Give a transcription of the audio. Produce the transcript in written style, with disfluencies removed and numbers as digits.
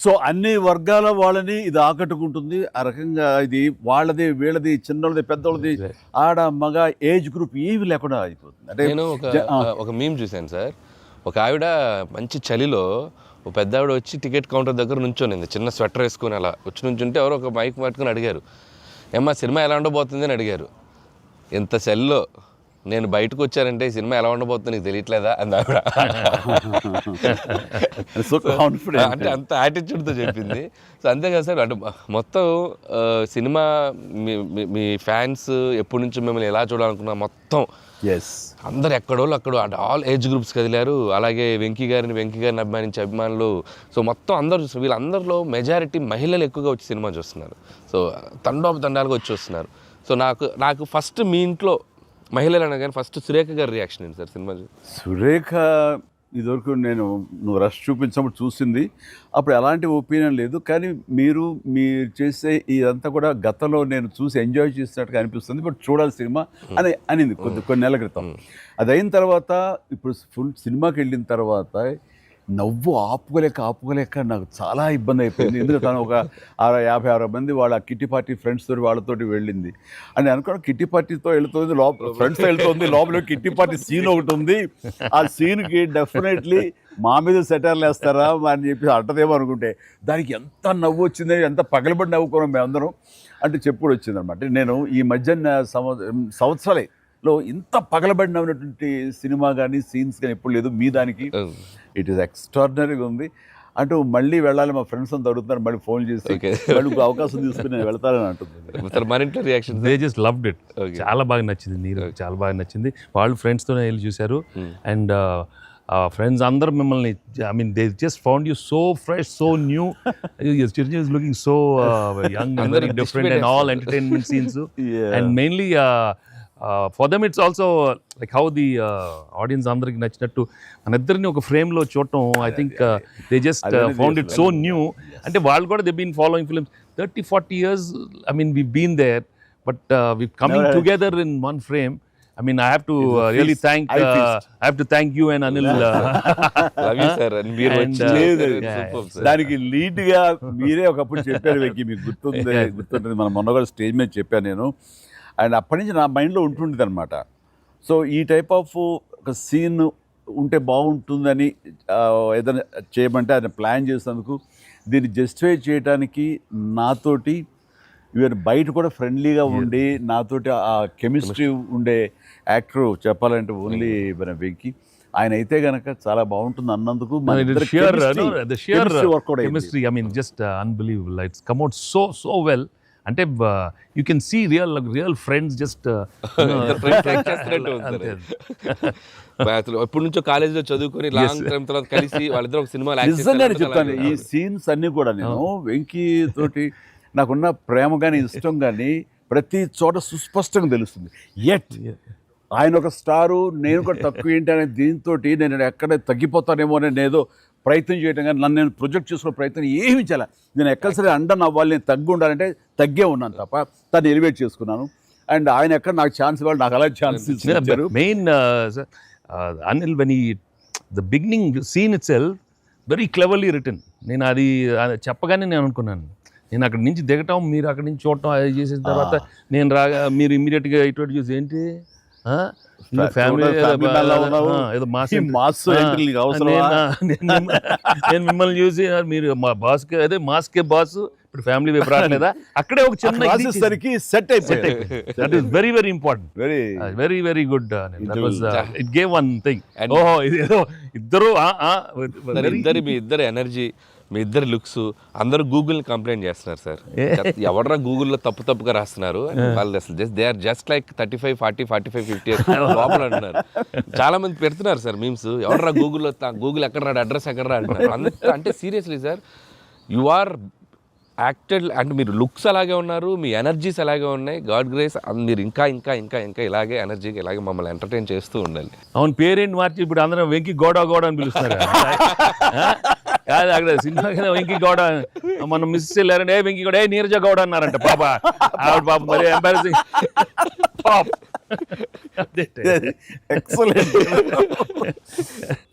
So అన్ని వర్గాల వాళ్ళని ఇది ఆకట్టుకుంటుంది. ఆ రకంగా ఇది వాళ్ళది, వీళ్ళది, చిన్నోళ్ళది, పెద్దోళ్ళది, ఆడ, మగ, ఏజ్ గ్రూప్ ఏవి లేకుండా అయిపోతుంది. అంటే నేను ఒక మీమ్ చూశాను సార్. ఒక ఆవిడ మంచి చలిలో ఒక పెద్ద ఆవిడ వచ్చి టికెట్ కౌంటర్ దగ్గర నుంచోనింది, చిన్న స్వెటర్ వేసుకొని అలా వచ్చి నుంచుంటే ఎవరో ఒక మైక్ పట్టుకుని అడిగారు, ఏమ్మా సినిమా ఎలా ఉండబోతుంది అని అడిగారు. ఎంత చలిలో నేను బయటకు వచ్చానంటే ఈ సినిమా ఎలా ఉండబోతుంది నీకు తెలియట్లేదా అని ఆవిడ. అంటే అంత యాటిట్యూడ్తో చెప్పింది. సో అంతేకాదు సార్, అంటే మొత్తం సినిమా మీ ఫ్యాన్స్ ఎప్పటి నుంచి మిమ్మల్ని ఎలా చూడాలనుకున్నా మొత్తం అందరు ఎక్కడోళ్ళు అక్కడ అంటే ఆల్ ఏజ్ గ్రూప్స్ కదిలారు. అలాగే వెంకీ గారిని అభిమానించే అభిమానులు. సో మొత్తం అందరూ వీళ్ళందరిలో మెజారిటీ మహిళలు ఎక్కువగా వచ్చి సినిమా చూస్తున్నారు. సో తండాలుగా వచ్చి వస్తున్నారు. సో నాకు ఫస్ట్ మీ ఇంట్లో మహిళలు అనగానే ఫస్ట్ సురేఖ గారి రియాక్షన్ ఏంటి సార్ సినిమా? సురేఖ ఇదివరకు నువ్వు రష్ చూపించినప్పుడు చూసింది, అప్పుడు ఎలాంటి ఒపీనియన్ లేదు. కానీ మీరు చేసే ఇదంతా కూడా గతంలో నేను చూసి ఎంజాయ్ చేసినట్టుగా అనిపిస్తుంది, బట్ చూడాలి సినిమా అని అనింది కొన్ని నెలల క్రితం. అది అయిన తర్వాత ఇప్పుడు ఫుల్ సినిమాకి వెళ్ళిన తర్వాత నవ్వు ఆపుకోలేక నాకు చాలా ఇబ్బంది అయిపోయింది. ఎందుకంటే తను ఒక 50-60 మంది వాళ్ళ కిట్టి పార్టీ ఫ్రెండ్స్ తోటి వాళ్ళతోటి వెళ్ళింది అని అనుకోవడం. కిట్టి పార్టీతో వెళుతుంది, ఫ్రెండ్స్తో వెళ్తుంది, లోపల కిట్టి పార్టీ సీన్ ఒకటి ఉంది. ఆ సీన్కి డెఫినెట్లీ మా మీద సెటర్లు వేస్తారా అని చెప్పి అంటదేమో అనుకుంటే దానికి ఎంత నవ్వు వచ్చింది, ఎంత పగలబడి నవ్వుకున్నాం మేమందరం అంటే చెప్పుడు వచ్చిందనమాట. నేను ఈ మధ్య సంవత్సరాలే ఇంత పగలబడినటువంటి సినిమా కానీ సీన్స్ కానీ ఎప్పుడు లేదు. మీ దానికి ఇట్ ఈస్ ఎక్స్ట్రాడినరీగా ఉంది. అంటూ మళ్ళీ వెళ్ళాలి, మా ఫ్రెండ్స్ అంతా అడుగుతున్నారు, మళ్ళీ ఫోన్ చేసి మళ్ళీ అవకాశం తీసుకుని నేను వెళ్తానని అంటుంది. They just loved it. చాలా బాగా నచ్చింది, నీరు చాలా బాగా నచ్చింది. వాళ్ళు ఫ్రెండ్స్తోనే వెళ్ళి చూశారు. అండ్ ఫ్రెండ్స్ అందరూ మిమ్మల్ని, I mean they just found you so fresh, so new. Chiranjeevi is looking so young and very different and all entertainment scenes. And mainly for them it's also like how the audience అందరికి నచ్చినట్టు మన ఇద్దరిని ఒక ఫ్రేమ్లో చూడటం. I think they just found it so new. అంటే వాళ్ళు కూడా they been following films 30-40 years. I mean we've been there, but we've coming together in one frame. I mean I have to really thank you and Anil. Love you sir. And మీరు దానికి lead గా మీరే ఒకప్పుడు చెప్పారు వెంకీ, మీకు గుర్తుంది మనం మొన్న కూడా స్టేజ్ మీద చెప్పాను నేను. అండ్ అప్పటి నుంచి నా మైండ్లో ఉంటుండేది అనమాట. సో ఈ టైప్ ఆఫ్ ఒక సీన్ ఉంటే బాగుంటుందని ఏదైనా చేయమంటే ఆయన ప్లాన్ చేసినందుకు, దీన్ని జస్టిఫై చేయడానికి నాతోటి ఈవెన్ బయట కూడా ఫ్రెండ్లీగా ఉండి నాతోటి ఆ కెమిస్ట్రీ ఉండే యాక్టర్ చెప్పాలంటే ఓన్లీ మన వెంకీ. ఆయన అయితే గనక చాలా బాగుంటుంది అన్నందుకు chemistry, I mean just unbelievable. It's come out so well. అంటే you can see real friends just ఎప్పటి నుంచో కాలేజీలో చదువుకొని లాంగ్ టైం తర్వాత కలిసి వాళ్ళిద్దరు ఒక సినిమా చెప్తాను. ఈ సీన్స్ అన్ని కూడా నేను వెంకీ తోటి నాకున్న ప్రేమ కానీ ఇష్టం కానీ ప్రతి చోట సుస్పష్టంగా తెలుస్తుంది. ఎట్ ఆయన ఒక స్టారు, నేను కూడా తక్కువ ఏంటి అనే దీంతో నేను ఎక్కడ తగ్గిపోతానేమో అని ఏదో ప్రయత్నం చేయడం కానీ నన్ను నేను ప్రొజెక్ట్ చేసుకునే ప్రయత్నం ఏమి చేయాలి. నేను ఎక్కడ సరే అండన్ అవ్వాలి, నేను తగ్గి ఉండాలంటే తగ్గే ఉన్నాను తప్ప తను ఎలివేట్ చేసుకున్నాను. అండ్ ఆయన ఎక్కడ నాకు ఛాన్స్ ఇవ్వాలి, నాకు అలా ఛాన్స్ ఇచ్చారు. మెయిన్ అనిల్ వెన్ ఈ the beginning scene it self very cleverly return. నేను అది చెప్పగానే నేను అనుకున్నాను, నేను అక్కడి నుంచి దిగటం, మీరు అక్కడి నుంచి చూడటం, అది చేసిన తర్వాత నేను రాగా మీరు ఇమ్మీడియట్గా ఇటువంటి చూసి ఏంటి ఫ్యామిలీ ఏదో నేను మిమ్మల్ని చూసి మీరు మా బాస్ అదే మాస్కే బాస్, ఇప్పుడు ఫ్యామిలీ వైపు రావట్లేదా, అక్కడే ఒక చిన్న సెట్ అయిపోయింది. That is very very important, very good. It gave one thing. ఓహో ఇదేదో మీ ఇద్దరు ఎనర్జీ, మీ ఇద్దరు లుక్స్, అందరూ గూగుల్ని కంప్లైంట్ చేస్తున్నారు సార్. ఎవడరా గూగుల్లో తప్పుగా రాస్తున్నారు వాళ్ళు, అసలు దే ఆర్ జస్ట్ లైక్ 35, 40, 45, 50 లోపల అంటున్నారు. చాలా మంది పెడుతున్నారు సార్ మీమ్స్, ఎవడరా గూగుల్ ఎక్కడ రాడు, అడ్రస్ ఎక్కడ రా అంటున్నారు. అంటే seriously sir, you are acted. అంటే మీరు లుక్స్ అలాగే ఉన్నారు, మీ ఎనర్జీస్ అలాగే ఉన్నాయి. గాడ్ గ్రేస్, మీరు ఇంకా ఇంకా ఇంకా ఇంకా ఇలాగే ఎనర్జీకి ఇలాగే మమ్మల్ని ఎంటర్టైన్ చేస్తూ ఉండాలి. అవును, పేరేంటి మార్చి ఇప్పుడు అందరం వెంకీ గౌడ అని పిలుస్తున్నారు. కాదు అక్కడ సినిమా వెంకీ గౌడ, మనం మిస్ వెళ్ళారంటే వెంకీ గౌడ, నీరజ గౌడ అన్నారంట. పాప ఆవిడ పాప మరి ఎంబారసింగ్. ఎక్సలెంట్.